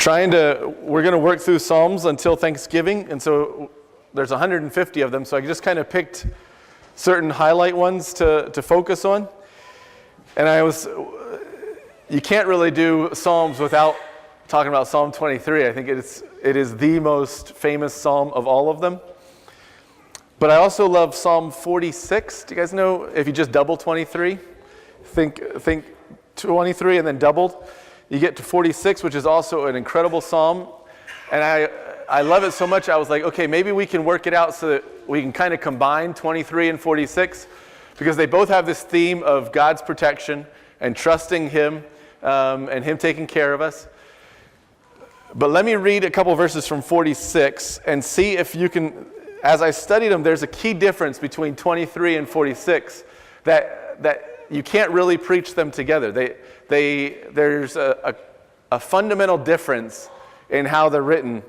We're going to work through Psalms until Thanksgiving, and so there's 150 of them, so I just kind of picked certain highlight ones to focus on. And you can't really do Psalms without talking about Psalm 23. I think it is the most famous Psalm of all of them. But I also love Psalm 46. Do you guys know if you just double 23? Think 23 and then doubled. You get to 46, which is also an incredible psalm. And I love it so much, I was like, okay, maybe we can work it out so that we can kind of combine 23 and 46, because they both have this theme of God's protection and trusting Him and Him taking care of us. But let me read a couple verses from 46 and see if you can, as I studied them, there's a key difference between 23 and 46 that you can't really preach them together. There's a fundamental difference in how they're written.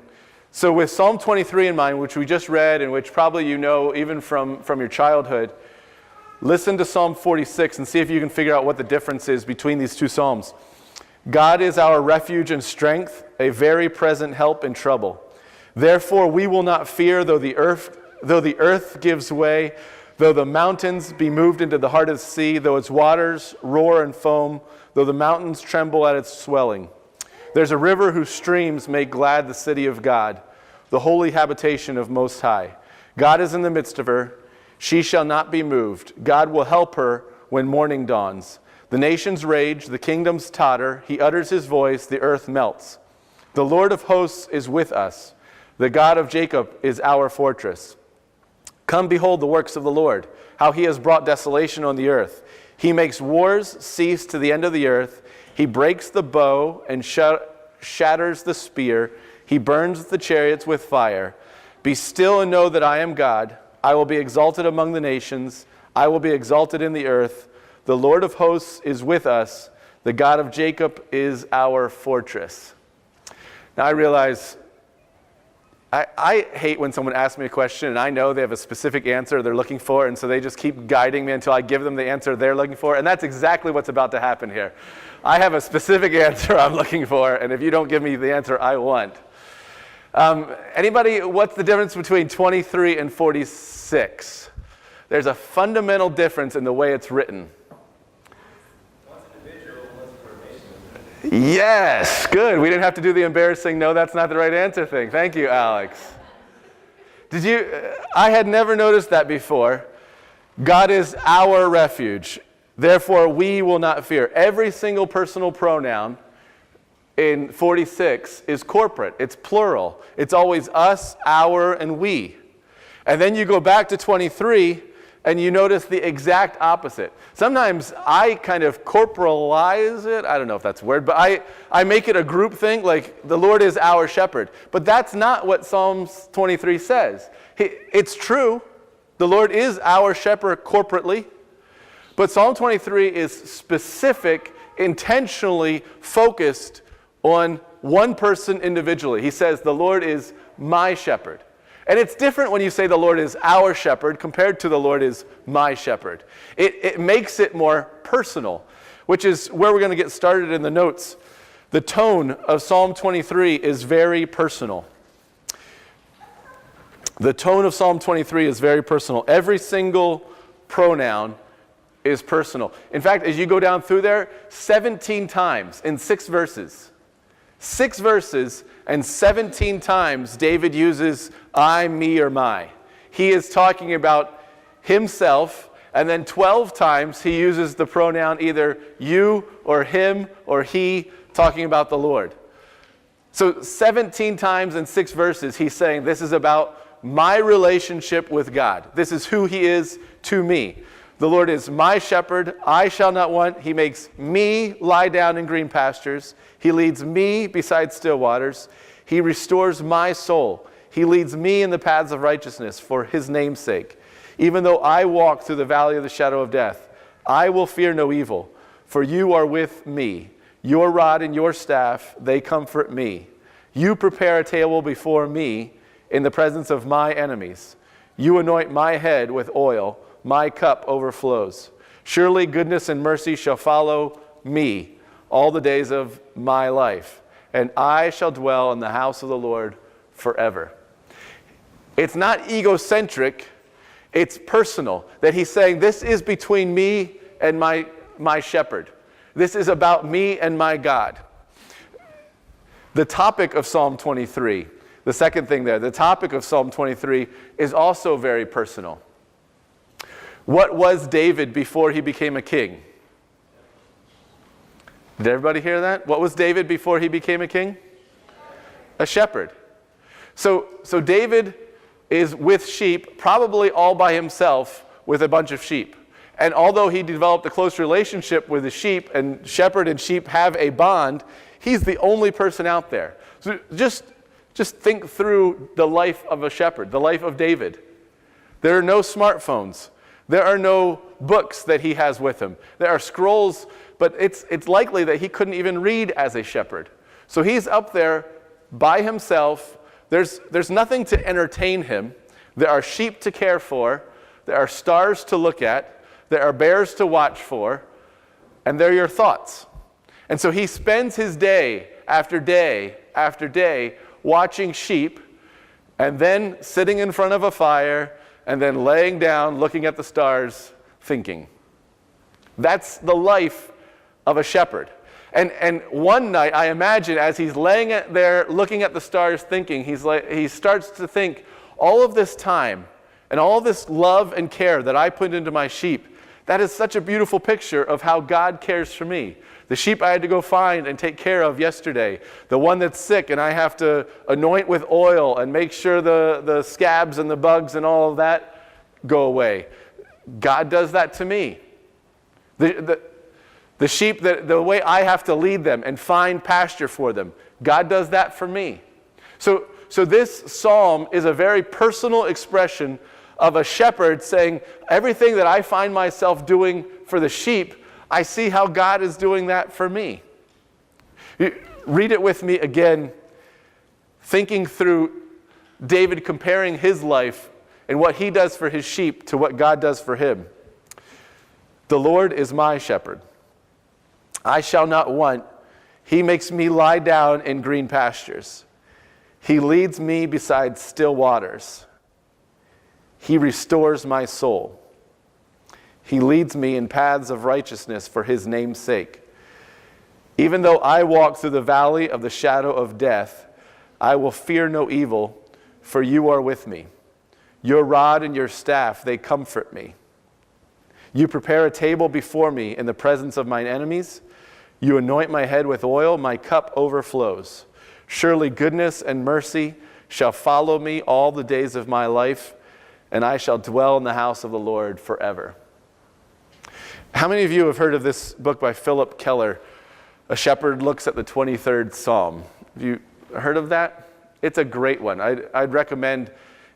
So with Psalm 23 in mind, which we just read and which probably you know even from your childhood, listen to Psalm 46 and see if you can figure out what the difference is between these two psalms. God is our refuge and strength, a very present help in trouble. Therefore we will not fear, though the earth gives way, though the mountains be moved into the heart of the sea, though its waters roar and foam, though the mountains tremble at its swelling. There's a river whose streams make glad the city of God, the holy habitation of Most High. God is in the midst of her. She shall not be moved. God will help her when morning dawns. The nations rage, the kingdoms totter. He utters his voice, the earth melts. The Lord of hosts is with us. The God of Jacob is our fortress. Come behold the works of the Lord, how he has brought desolation on the earth. He makes wars cease to the end of the earth. He breaks the bow and shatters the spear. He burns the chariots with fire. Be still and know that I am God. I will be exalted among the nations. I will be exalted in the earth. The Lord of hosts is with us. The God of Jacob is our fortress. Now I realize I hate when someone asks me a question and I know they have a specific answer they're looking for, and so they just keep guiding me until I give them the answer they're looking for, and that's exactly what's about to happen here. I have a specific answer I'm looking for, and if you don't give me the answer I want. Anybody, what's the difference between 23 and 46? There's a fundamental difference in the way it's written. Yes, good. We didn't have to do the embarrassing, no, that's not the right answer thing. Thank you, Alex. I had never noticed that before. God is our refuge. Therefore, we will not fear. Every single personal pronoun in 46 is corporate. It's plural. It's always us, our, and we. And then you go back to 23, and you notice the exact opposite. Sometimes I kind of corporalize it. I don't know if that's a word, but I make it a group thing, like the Lord is our shepherd. But that's not what Psalms 23 says. It's true. The Lord is our shepherd corporately. But Psalm 23 is specific, intentionally focused on one person individually. He says, the Lord is my shepherd. And it's different when you say the Lord is our shepherd compared to the Lord is my shepherd. It makes it more personal, which is where we're going to get started in the notes. The tone of Psalm 23 is very personal. The tone of Psalm 23 is very personal. Every single pronoun is personal. In fact, as you go down through there, 17 times in 6 verses. 6 verses and 17 times David uses I, me, or my. He is talking about himself, and then 12 times he uses the pronoun either you or him or he, talking about the Lord. So 17 times in 6 verses he's saying this is about my relationship with God. This is who he is to me. The Lord is my shepherd, I shall not want. He makes me lie down in green pastures. He leads me beside still waters. He restores my soul. He leads me in the paths of righteousness for his name's sake. Even though I walk through the valley of the shadow of death, I will fear no evil, for you are with me. Your rod and your staff, they comfort me. You prepare a table before me in the presence of my enemies. You anoint my head with oil. My cup overflows. Surely goodness and mercy shall follow me all the days of my life, and I shall dwell in the house of the Lord forever. It's not egocentric, it's personal. That he's saying, this is between me and my shepherd. This is about me and my God. The topic of Psalm 23, the second thing there, the topic of Psalm 23 is also very personal. What was David before he became a king? Did everybody hear that? What was David before he became a king? A shepherd. So David is with sheep, probably all by himself with a bunch of sheep. And although he developed a close relationship with the sheep, and shepherd and sheep have a bond, he's the only person out there. So just think through the life of a shepherd, the life of David. There are no smartphones. There are no books that he has with him. There are scrolls, but it's likely that he couldn't even read as a shepherd. So he's up there by himself. There's nothing to entertain him. There are sheep to care for. There are stars to look at. There are bears to watch for. And they're your thoughts. And so he spends his day after day after day watching sheep, and then sitting in front of a fire, and then laying down, looking at the stars, thinking. That's the life of a shepherd. And one night, I imagine, as he's laying there looking at the stars thinking, he starts to think, all of this time and all this love and care that I put into my sheep, that is such a beautiful picture of how God cares for me. The sheep I had to go find and take care of yesterday, the one that's sick and I have to anoint with oil and make sure the scabs and the bugs and all of that go away. God does that to me. The sheep, the way I have to lead them and find pasture for them, God does that for me. So this psalm is a very personal expression of a shepherd saying, everything that I find myself doing for the sheep, I see how God is doing that for me. Read it with me again, thinking through David comparing his life and what he does for his sheep to what God does for him. The Lord is my shepherd. I shall not want. He makes me lie down in green pastures. He leads me beside still waters. He restores my soul. He leads me in paths of righteousness for his name's sake. Even though I walk through the valley of the shadow of death, I will fear no evil, for you are with me. Your rod and your staff, they comfort me. You prepare a table before me in the presence of mine enemies. You anoint my head with oil, my cup overflows. Surely goodness and mercy shall follow me all the days of my life, and I shall dwell in the house of the Lord forever. How many of you have heard of this book by Philip Keller, A Shepherd Looks at the 23rd Psalm? Have you heard of that? It's a great one. I'd recommend,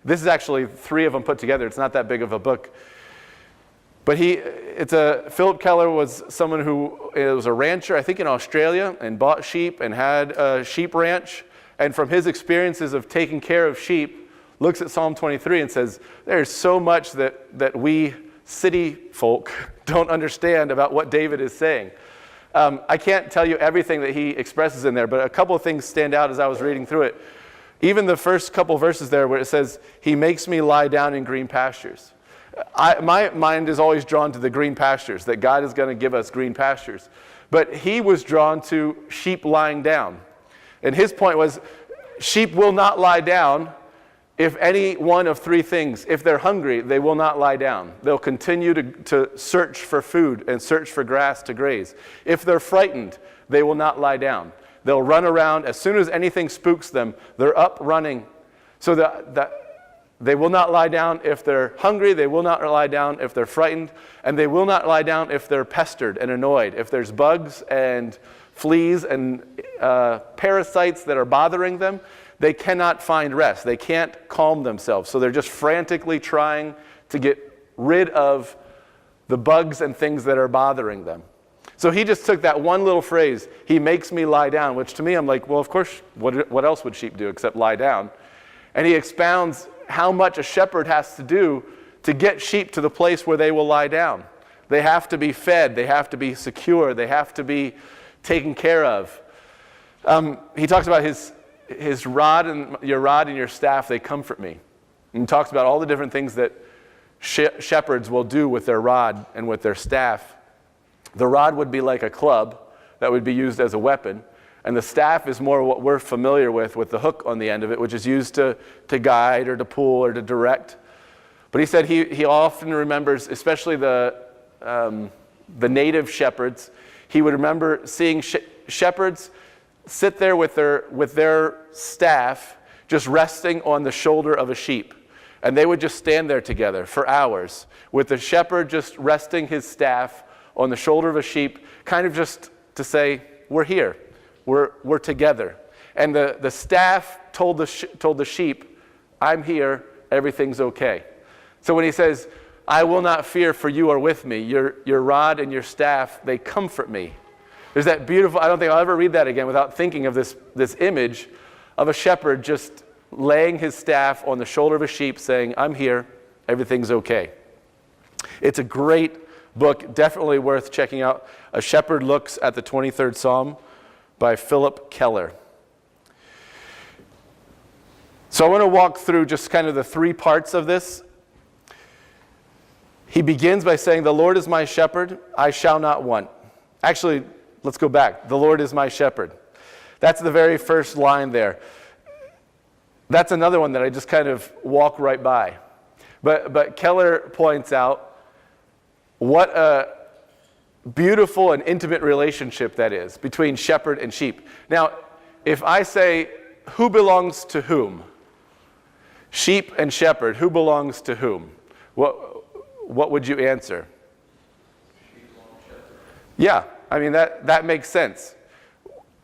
this is actually 3 of them put together. It's not that big of a book. But Philip Keller was someone who was a rancher, I think in Australia, and bought sheep and had a sheep ranch. And from his experiences of taking care of sheep, looks at Psalm 23 and says, there's so much that we city folk don't understand about what David is saying. I can't tell you everything that he expresses in there, but a couple of things stand out as I was reading through it. Even the first couple verses there where it says, he makes me lie down in green pastures. My mind is always drawn to the green pastures, that God is going to give us green pastures. But he was drawn to sheep lying down. And his point was, sheep will not lie down if any one of 3 things. If they're hungry, they will not lie down. They'll continue to search for food and search for grass to graze. If they're frightened, they will not lie down. They'll run around. As soon as anything spooks them, they're up running. So that they will not lie down if they're hungry. They will not lie down if they're frightened. And they will not lie down if they're pestered and annoyed. If there's bugs and fleas and parasites that are bothering them, they cannot find rest. They can't calm themselves. So they're just frantically trying to get rid of the bugs and things that are bothering them. So he just took that one little phrase, he makes me lie down, which to me I'm like, well, of course, what else would sheep do except lie down? And he expounds how much a shepherd has to do to get sheep to the place where they will lie down. They have to be fed. They have to be secure. They have to be taken care of. He talks about his rod and your staff, they comfort me. And he talks about all the different things that shepherds will do with their rod and with their staff. The rod would be like a club that would be used as a weapon, and the staff is more what we're familiar with the hook on the end of it, which is used to guide or to pull or to direct. But he said he often remembers, especially the native shepherds, he would remember seeing shepherds sit there with their staff just resting on the shoulder of a sheep. And they would just stand there together for hours with the shepherd just resting his staff on the shoulder of a sheep, kind of just to say, we're here, we're together. And the staff told the sheep, I'm here, everything's okay. So when he says, I will not fear, for you are with me, your rod and your staff, they comfort me. There's that beautiful, I don't think I'll ever read that again without thinking of this image of a shepherd just laying his staff on the shoulder of a sheep saying, I'm here, everything's okay. It's a great book, definitely worth checking out. A Shepherd Looks at the 23rd Psalm by Philip Keller. So I want to walk through just kind of the three parts of this. He begins by saying, the Lord is my shepherd, I shall not want. Actually, let's go back. The Lord is my shepherd. That's the very first line there. That's another one that I just kind of walk right by. But Keller points out what a beautiful and intimate relationship that is between shepherd and sheep. Now, if I say, who belongs to whom? Sheep and shepherd, who belongs to whom? What would you answer? Yeah, I mean, that makes sense.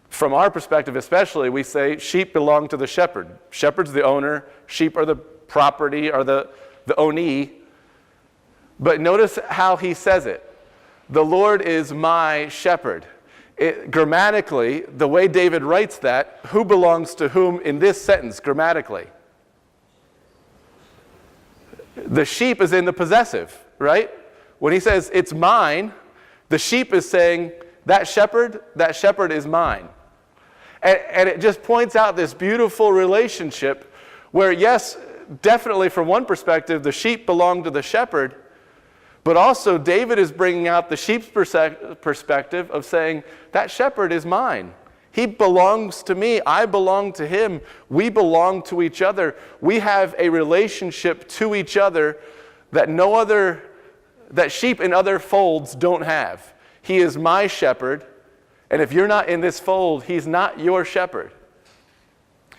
From our perspective especially, we say sheep belong to the shepherd. Shepherd's the owner, sheep are the property, or the ownee. But notice how he says it. The Lord is my shepherd. Grammatically, the way David writes that, who belongs to whom in this sentence grammatically? The sheep is in the possessive, right? When he says, it's mine, the sheep is saying, that shepherd is mine. And it just points out this beautiful relationship where, yes, definitely from one perspective, the sheep belong to the shepherd, but also David is bringing out the sheep's perspective of saying, that shepherd is mine. He belongs to me. I belong to him. We belong to each other. We have a relationship to each other that sheep in other folds don't have. He is my shepherd. And if you're not in this fold, he's not your shepherd.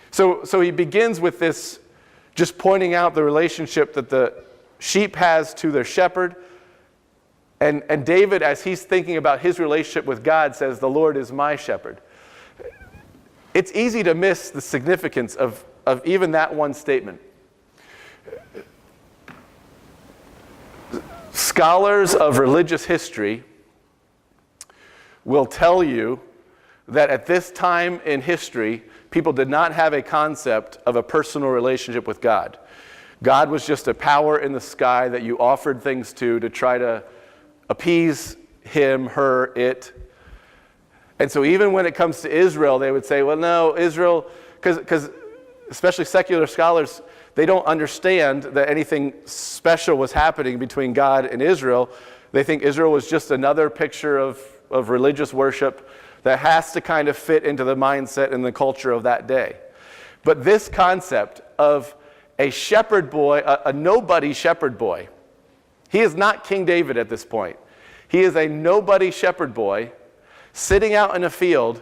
So he begins with this, just pointing out the relationship that the sheep has to their shepherd. And David, as he's thinking about his relationship with God, says, the Lord is my shepherd. It's easy to miss the significance of even that one statement. Scholars of religious history will tell you that at this time in history, people did not have a concept of a personal relationship with God. God was just a power in the sky that you offered things to try to appease him, her, it. And so even when it comes to Israel, they would say, well, no, Israel, because especially secular scholars, they don't understand that anything special was happening between God and Israel. They think Israel was just another picture of religious worship that has to kind of fit into the mindset and the culture of that day. But this concept of a shepherd boy, a nobody shepherd boy, he is not King David at this point. He is a nobody shepherd boy sitting out in a field.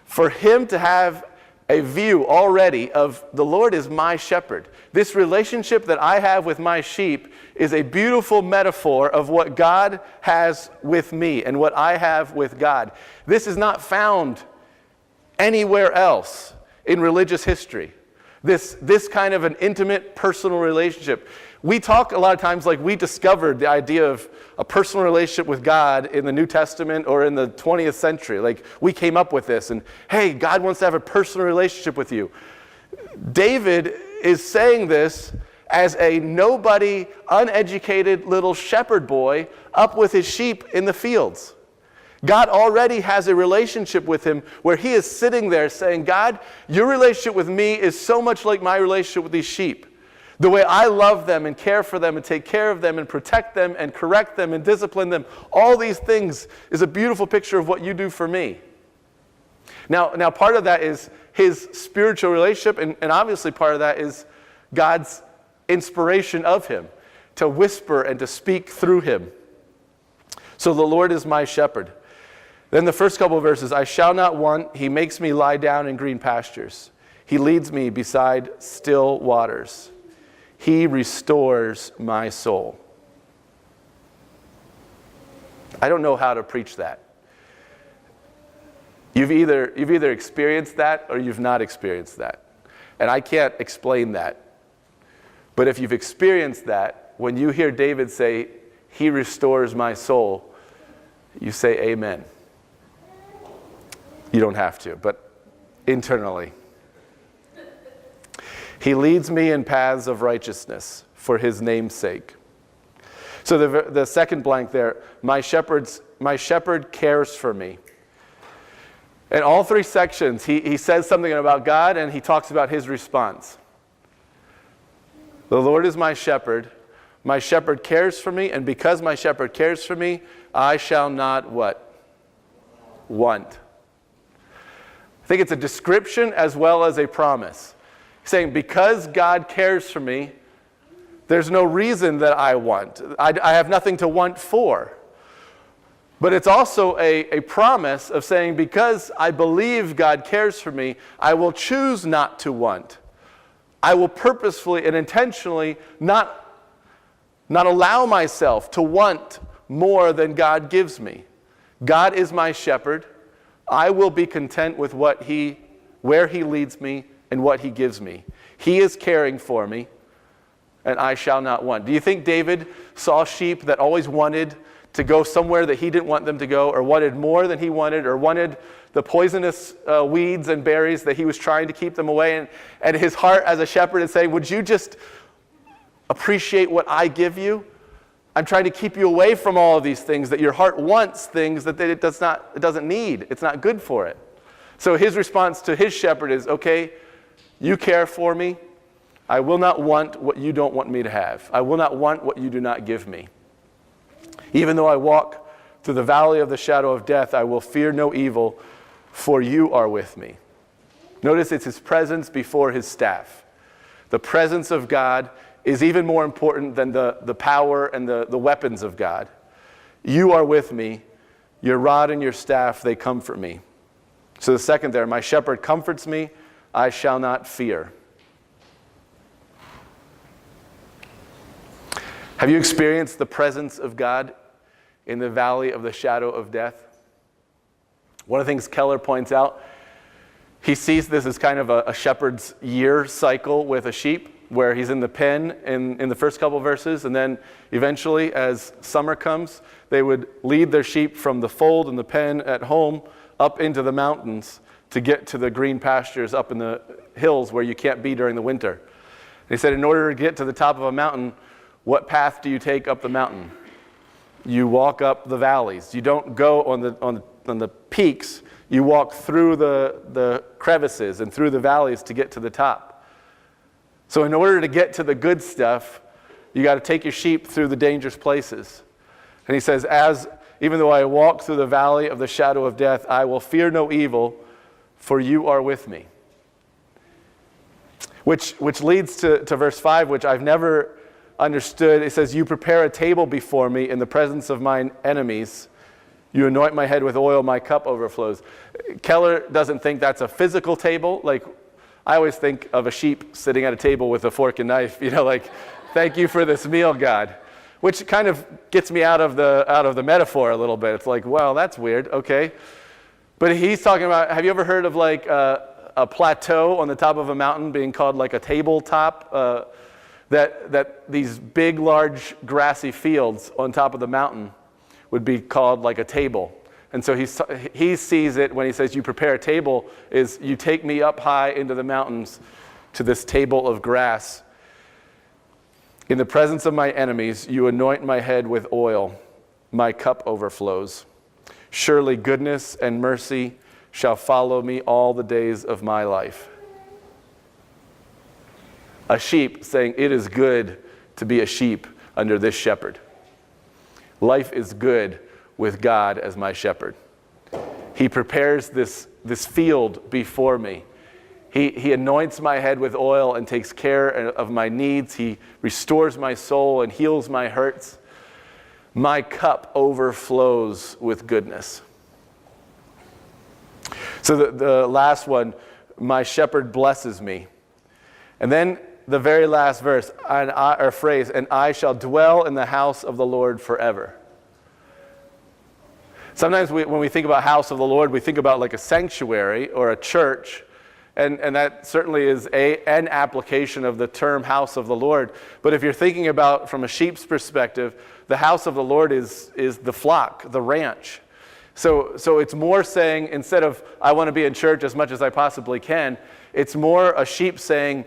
For him to have a view already of the Lord is my shepherd. This relationship that I have with my sheep is a beautiful metaphor of what God has with me and what I have with God. This is not found anywhere else in religious history. This kind of an intimate, personal relationship. We talk a lot of times like we discovered the idea of a personal relationship with God in the New Testament or in the 20th century. Like we came up with this and, hey, God wants to have a personal relationship with you. David is saying this as a nobody, uneducated little shepherd boy up with his sheep in the fields. God already has a relationship with him where he is sitting there saying, God, your relationship with me is so much like my relationship with these sheep. The way I love them and care for them and take care of them and protect them and correct them and discipline them, all these things is a beautiful picture of what you do for me. Now part of that is his spiritual relationship, and obviously part of that is God's inspiration of him to whisper and to speak through him. So the Lord is my shepherd. Then the first couple of verses, I shall not want, he makes me lie down in green pastures. He leads me beside still waters. He restores my soul. I don't know how to preach that. You've either experienced that or you've not experienced that. And I can't explain that. But if you've experienced that, when you hear David say, he restores my soul, you say amen. You don't have to, but internally. He leads me in paths of righteousness for his name's sake. So the second blank there, my shepherd cares for me. In all three sections, he says something about God and he talks about his response. The Lord is my shepherd cares for me, and because my shepherd cares for me, I shall not what? Want. I think it's a description as well as a promise. He's saying, because God cares for me, there's no reason that I want. I have nothing to want for. But it's also a promise of saying, because I believe God cares for me, I will choose not to want. I will purposefully and intentionally not allow myself to want more than God gives me. God is my shepherd. I will be content with where he leads me and what he gives me. He is caring for me, and I shall not want. Do you think David saw sheep that always wanted to go somewhere that he didn't want them to go, or wanted more than he wanted, or wanted the poisonous weeds and berries that he was trying to keep them away? And his heart as a shepherd is saying, would you just appreciate what I give you? I'm trying to keep you away from all of these things that your heart wants, things that it doesn't need. It's not good for it. So his response to his shepherd is, okay, you care for me. I will not want what you don't want me to have. I will not want what you do not give me. Even though I walk through the valley of the shadow of death, I will fear no evil, for you are with me. Notice it's his presence before his staff. The presence of God is even more important than the power and the weapons of God. You are with me. Your rod and your staff, they comfort me. So the second there, my shepherd comforts me. I shall not fear. Have you experienced the presence of God in the valley of the shadow of death? One of the things Keller points out, he sees this as kind of a shepherd's year cycle with a sheep, where he's in the pen in the first couple verses, and then eventually as summer comes, they would lead their sheep from the fold and the pen at home up into the mountains to get to the green pastures up in the hills where you can't be during the winter. And he said, in order to get to the top of a mountain, what path do you take up the mountain? You walk up the valleys. You don't go on the peaks. You walk through the crevices and through the valleys to get to the top. So in order to get to the good stuff, you got to take your sheep through the dangerous places. And he says, even though I walk through the valley of the shadow of death, I will fear no evil, for you are with me. Which leads to verse 5, which I've never understood. It says, you prepare a table before me in the presence of mine enemies. You anoint my head with oil, my cup overflows. Keller doesn't think that's a physical table. Like, I always think of a sheep sitting at a table with a fork and knife, like, thank you for this meal, God. Which kind of gets me out of the metaphor a little bit. It's like, well, that's weird, okay. But he's talking about, have you ever heard of like a plateau on the top of a mountain being called like a tabletop? That these big, large grassy fields on top of the mountain would be called like a table. And so he sees it when he says, you prepare a table, is you take me up high into the mountains to this table of grass. In the presence of my enemies, you anoint my head with oil. My cup overflows. Surely goodness and mercy shall follow me all the days of my life. A sheep saying, it is good to be a sheep under this shepherd. Life is good with God as my shepherd. He prepares this field before me. He anoints my head with oil and takes care of my needs. He restores my soul and heals my hurts. My cup overflows with goodness. So the last one, my shepherd blesses me. And then the very last verse, or phrase, and I shall dwell in the house of the Lord forever. Sometimes when we think about house of the Lord, we think about like a sanctuary or a church. And that certainly is an application of the term house of the Lord. But if you're thinking about from a sheep's perspective, the house of the Lord is the flock, the ranch. So it's more saying, instead of I want to be in church as much as I possibly can, it's more a sheep saying,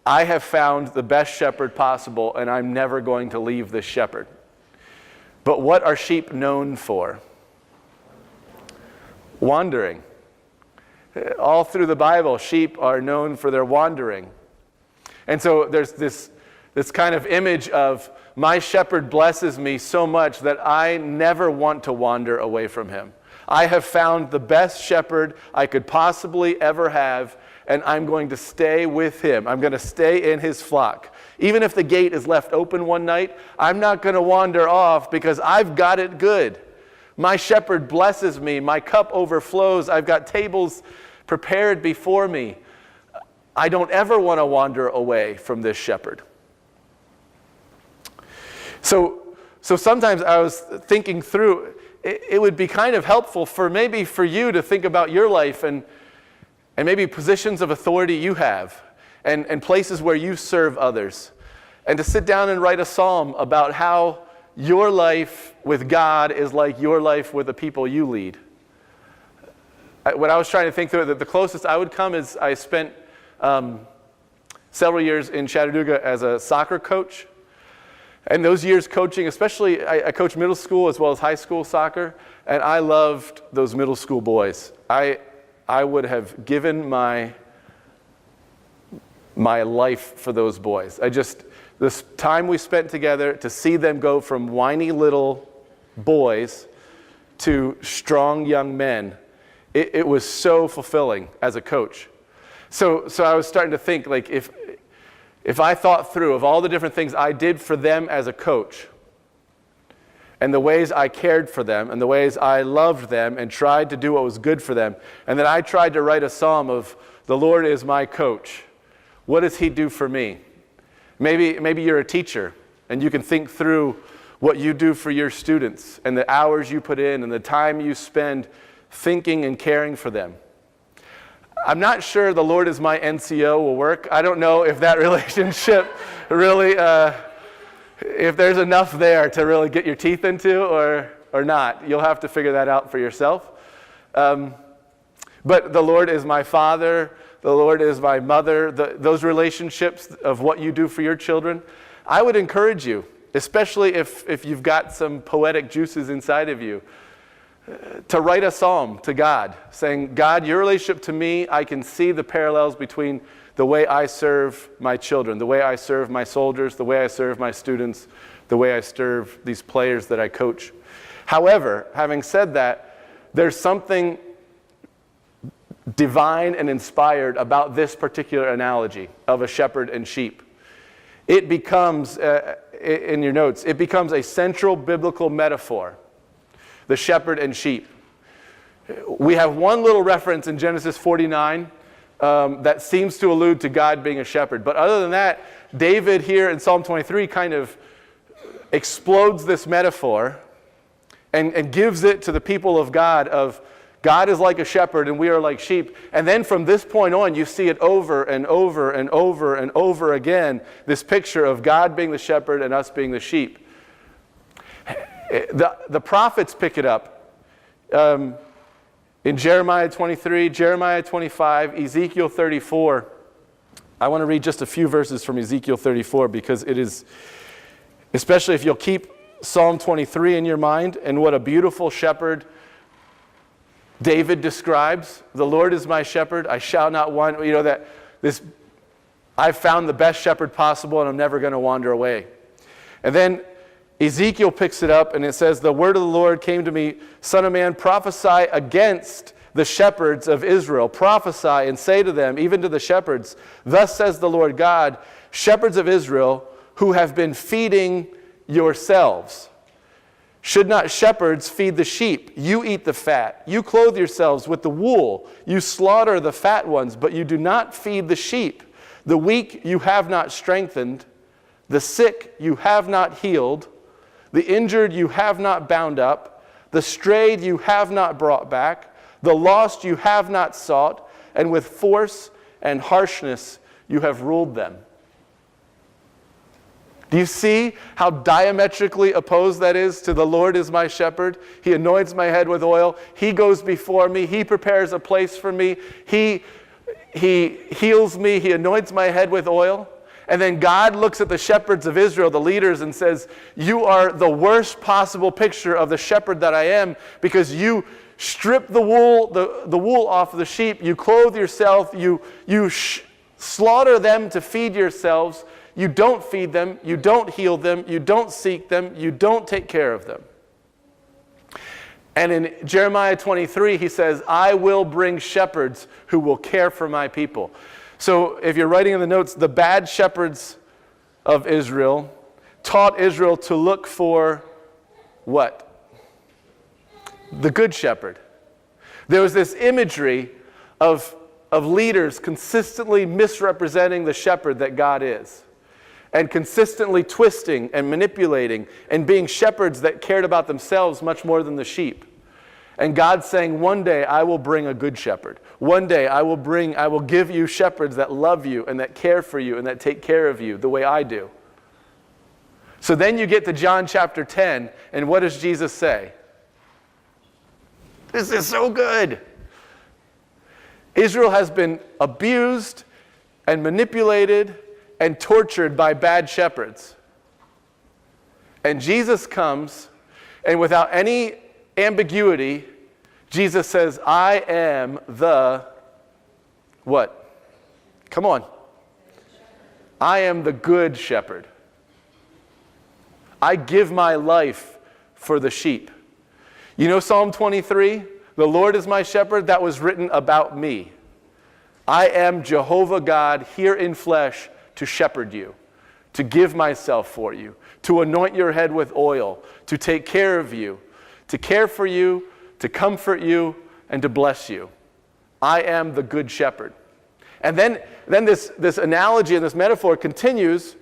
I have found the best shepherd possible and I'm never going to leave this shepherd. But what are sheep known for? Wandering. All through the Bible, sheep are known for their wandering. And so there's this kind of image of my shepherd blesses me so much that I never want to wander away from him. I have found the best shepherd I could possibly ever have, and I'm going to stay with him. I'm going to stay in his flock. Even if the gate is left open one night, I'm not going to wander off because I've got it good. My shepherd blesses me. My cup overflows. I've got tables prepared before me. I don't ever want to wander away from this shepherd. So sometimes I was thinking through, it would be kind of helpful for you to think about your life and maybe positions of authority you have and places where you serve others, and to sit down and write a psalm about how your life with God is like your life with the people you lead. When I was trying to think through it, the closest I would come is I spent several years in Chattanooga as a soccer coach. And those years coaching, especially I coached middle school as well as high school soccer, and I loved those middle school boys. I would have given my life for those boys. This time we spent together, to see them go from whiny little boys to strong young men, it was so fulfilling as a coach. So I was starting to think, like, if I thought through of all the different things I did for them as a coach, and the ways I cared for them, and the ways I loved them and tried to do what was good for them, and then I tried to write a psalm of, the Lord is my coach. What does he do for me? Maybe you're a teacher, and you can think through what you do for your students, and the hours you put in, and the time you spend thinking and caring for them. I'm not sure the Lord is my NCO will work. I don't know if that relationship really, if there's enough there to really get your teeth into or not. You'll have to figure that out for yourself. But the Lord is my father. The Lord is my mother. Those relationships of what you do for your children, I would encourage you, especially if you've got some poetic juices inside of you, to write a psalm to God, saying, God, your relationship to me, I can see the parallels between the way I serve my children, the way I serve my soldiers, the way I serve my students, the way I serve these players that I coach. However, having said that, there's something divine and inspired about this particular analogy of a shepherd and sheep. It becomes, in your notes, it becomes a central biblical metaphor. The shepherd and sheep. We have one little reference in Genesis 49 that seems to allude to God being a shepherd. But other than that, David here in Psalm 23 kind of explodes this metaphor and gives it to the people of God is like a shepherd and we are like sheep. And then from this point on, you see it over and over and over and over again, this picture of God being the shepherd and us being the sheep. The prophets pick it up in Jeremiah 23, Jeremiah 25, Ezekiel 34. I want to read just a few verses from Ezekiel 34 because it is, especially if you'll keep Psalm 23 in your mind and what a beautiful shepherd David describes, the Lord is my shepherd, I shall not want, that this, I've found the best shepherd possible and I'm never going to wander away. And then Ezekiel picks it up and it says, the word of the Lord came to me, Son of man, prophesy against the shepherds of Israel. Prophesy and say to them, even to the shepherds, thus says the Lord God, shepherds of Israel who have been feeding yourselves. Should not shepherds feed the sheep? You eat the fat. You clothe yourselves with the wool. You slaughter the fat ones, but you do not feed the sheep. The weak you have not strengthened. The sick you have not healed. The injured you have not bound up. The strayed you have not brought back. The lost you have not sought. And with force and harshness you have ruled them. Do you see how diametrically opposed that is to the Lord is my shepherd? He anoints my head with oil. He goes before me. He prepares a place for me. He heals me. He anoints my head with oil. And then God looks at the shepherds of Israel, the leaders, and says, you are the worst possible picture of the shepherd that I am, because you strip the wool off of the sheep. You clothe yourself. You slaughter them to feed yourselves. You don't feed them, you don't heal them, you don't seek them, you don't take care of them. And in Jeremiah 23, he says, I will bring shepherds who will care for my people. So if you're writing in the notes, the bad shepherds of Israel taught Israel to look for what? The good shepherd. There was this imagery of leaders consistently misrepresenting the shepherd that God is, and consistently twisting and manipulating and being shepherds that cared about themselves much more than the sheep. And God's saying, one day I will bring a good shepherd. One day I will give you shepherds that love you and that care for you and that take care of you the way I do. So then you get to John chapter 10, and what does Jesus say? This is so good. Israel has been abused and manipulated and tortured by bad shepherds. And Jesus comes, and without any ambiguity, Jesus says, I am the what? Come on. I am the good shepherd. I give my life for the sheep. You know Psalm 23? The Lord is my shepherd. That was written about me. I am Jehovah God here in flesh, to shepherd you, to give myself for you, to anoint your head with oil, to take care of you, to care for you, to comfort you, and to bless you. I am the good shepherd. And then this analogy and this metaphor continues,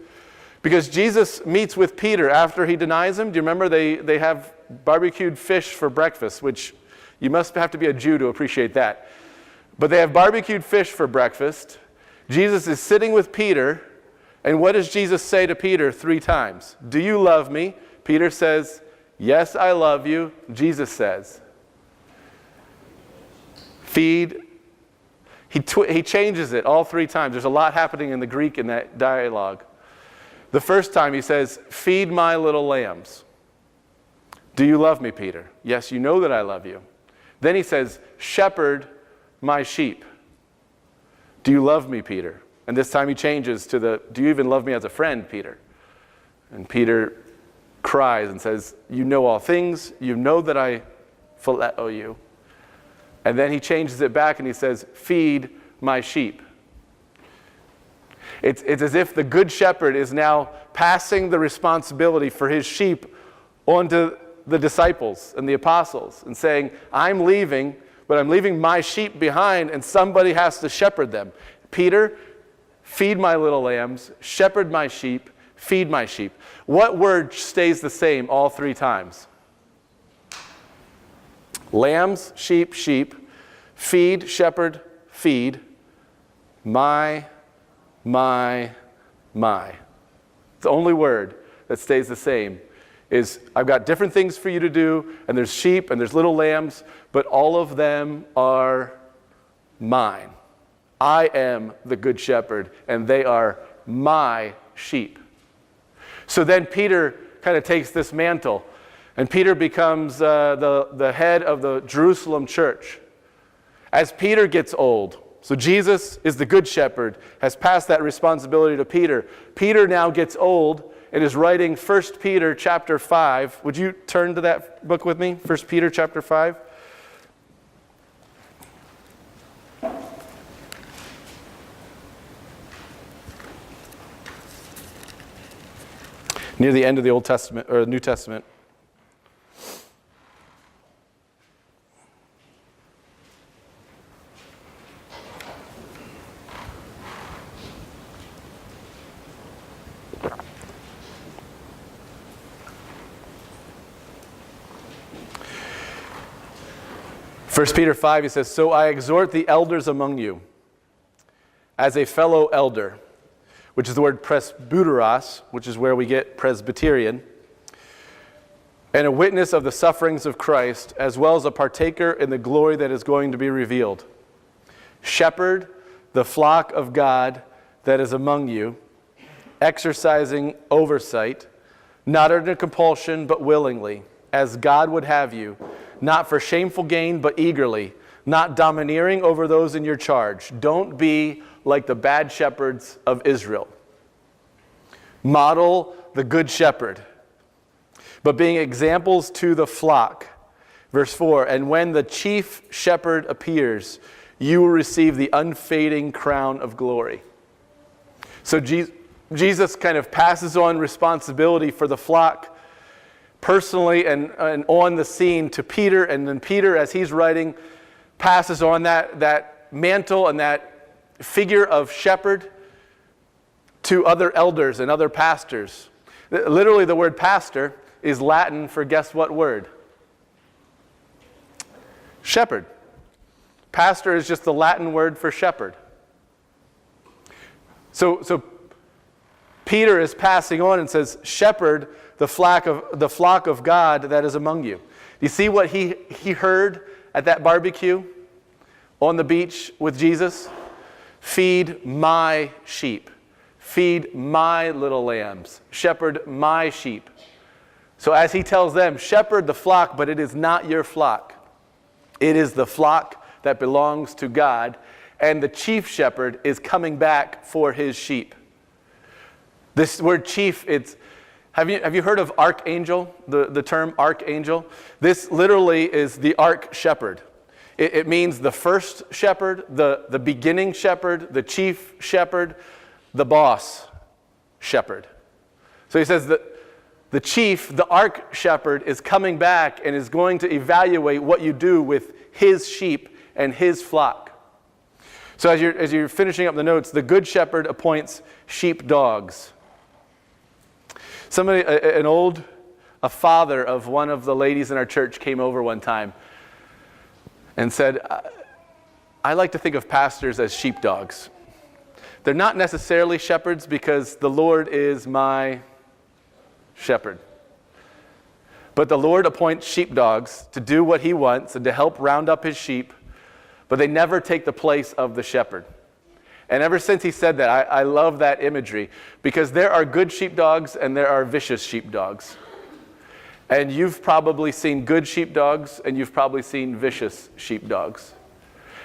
because Jesus meets with Peter after he denies him. Do you remember they have barbecued fish for breakfast, which you must have to be a Jew to appreciate that. But they have barbecued fish for breakfast. Jesus is sitting with Peter, and what does Jesus say to Peter 3 times? Do you love me? Peter says, yes, I love you. Jesus says, feed. He changes it all 3 times. There's a lot happening in the Greek in that dialogue. The first time he says, feed my little lambs. Do you love me, Peter? Yes, you know that I love you. Then he says, shepherd my sheep. Do you love me, Peter? And this time he changes to do you even love me as a friend, Peter? And Peter cries and says, you know all things. You know that I phileo you. And then he changes it back and he says, feed my sheep. It's as if the good shepherd is now passing the responsibility for his sheep onto the disciples and the apostles and saying, I'm leaving, but I'm leaving my sheep behind, and somebody has to shepherd them. Peter, feed my little lambs, shepherd my sheep, feed my sheep. What word stays the same all 3 times? Lambs, sheep, sheep. Feed, shepherd, feed. My. The only word that stays the same is I've got different things for you to do, and there's sheep and there's little lambs, but all of them are mine. I am the good shepherd, and they are my sheep. So then Peter kind of takes this mantle, and Peter becomes the head of the Jerusalem church. As Peter gets old, so Jesus is the good shepherd, has passed that responsibility to Peter. Peter now gets old and is writing 1 Peter chapter 5. Would you turn to that book with me? 1 Peter chapter 5. Near the end of the Old Testament or New Testament. First Peter 5, he says, "So I exhort the elders among you, as a fellow elder," which is the word presbyteros, which is where we get Presbyterian, "and a witness of the sufferings of Christ, as well as a partaker in the glory that is going to be revealed. Shepherd the flock of God that is among you, exercising oversight, not under compulsion, but willingly, as God would have you, not for shameful gain, but eagerly, not domineering over those in your charge. Don't be like the bad shepherds of Israel. Model the good shepherd, but being examples to the flock." Verse 4, "And when the chief shepherd appears, you will receive the unfading crown of glory." So Jesus kind of passes on responsibility for the flock personally and on the scene to Peter, and then Peter, as he's writing, passes on that mantle and that figure of shepherd to other elders and other pastors. Literally, the word pastor is Latin for guess what word? Shepherd. Pastor is just the Latin word for shepherd. So Peter is passing on and says, "Shepherd the flock of God that is among you." Do you see what he heard at that barbecue on the beach with Jesus? "Feed my sheep. Feed my little lambs. Shepherd my sheep." So as he tells them, shepherd the flock, but it is not your flock. It is the flock that belongs to God, and the chief shepherd is coming back for his sheep. This word chief, have you heard of archangel, the term archangel? This literally is the arch shepherd. It means the first shepherd, the beginning shepherd, the chief shepherd, the boss shepherd. So he says that the chief, the arch shepherd, is coming back and is going to evaluate what you do with his sheep and his flock. So as you're finishing up the notes, the good shepherd appoints sheep dogs. A father of one of the ladies in our church came over one time and said, "I like to think of pastors as sheepdogs. They're not necessarily shepherds because the Lord is my shepherd. But the Lord appoints sheepdogs to do what he wants and to help round up his sheep, but they never take the place of the shepherd." And ever since he said that, I love that imagery, because there are good sheepdogs and there are vicious sheepdogs. And you've probably seen good sheepdogs and you've probably seen vicious sheepdogs.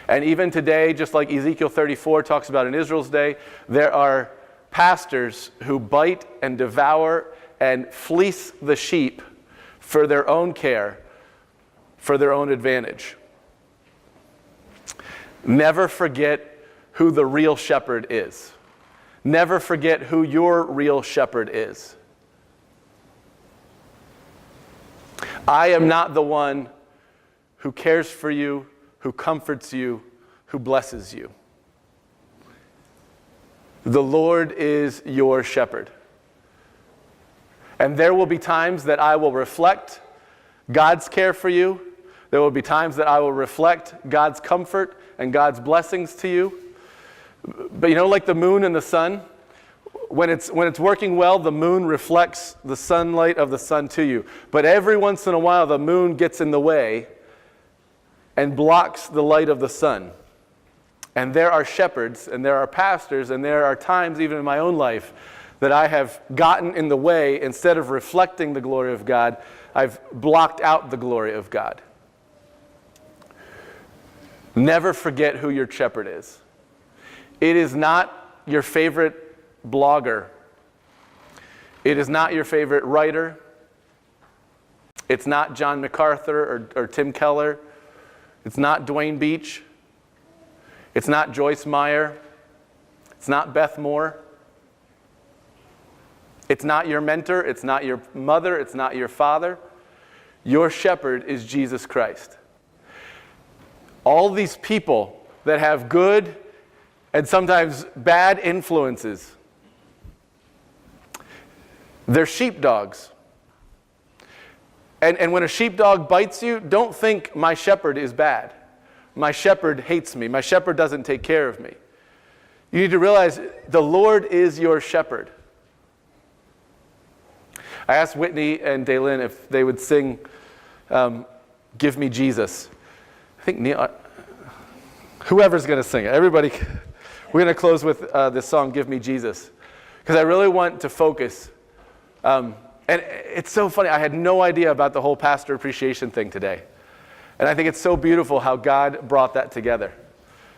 And even today, just like Ezekiel 34 talks about in Israel's day, there are pastors who bite and devour and fleece the sheep for their own care, for their own advantage. Never forget who the real shepherd is. Never forget who your real shepherd is. I am not the one who cares for you, who comforts you, who blesses you. The Lord is your shepherd. And there will be times that I will reflect God's care for you. There will be times that I will reflect God's comfort and God's blessings to you. But like the moon and the sun, when it's working well, the moon reflects the sunlight of the sun to you. But every once in a while, the moon gets in the way and blocks the light of the sun. And there are shepherds, and there are pastors, and there are times, even in my own life, that I have gotten in the way. Instead of reflecting the glory of God, I've blocked out the glory of God. Never forget who your shepherd is. It is not your favorite blogger. It is not your favorite writer. It's not John MacArthur or Tim Keller. It's not Duane Beach. It's not Joyce Meyer. It's not Beth Moore. It's not your mentor. It's not your mother. It's not your father. Your shepherd is Jesus Christ. All these people that have good and sometimes bad influences, they're sheepdogs. And when a sheepdog bites you, don't think my shepherd is bad. My shepherd hates me. My shepherd doesn't take care of me. You need to realize the Lord is your shepherd. I asked Whitney and Daylin if they would sing Give Me Jesus. I think Neil, whoever's going to sing it. Everybody, we're going to close with this song, Give Me Jesus. Because I really want to focus. And it's so funny, I had no idea about the whole pastor appreciation thing today. And I think it's so beautiful how God brought that together.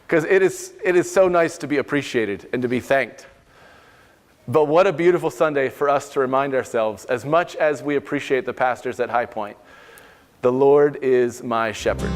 Because it is so nice to be appreciated and to be thanked. But what a beautiful Sunday for us to remind ourselves, as much as we appreciate the pastors at High Point, the Lord is my shepherd.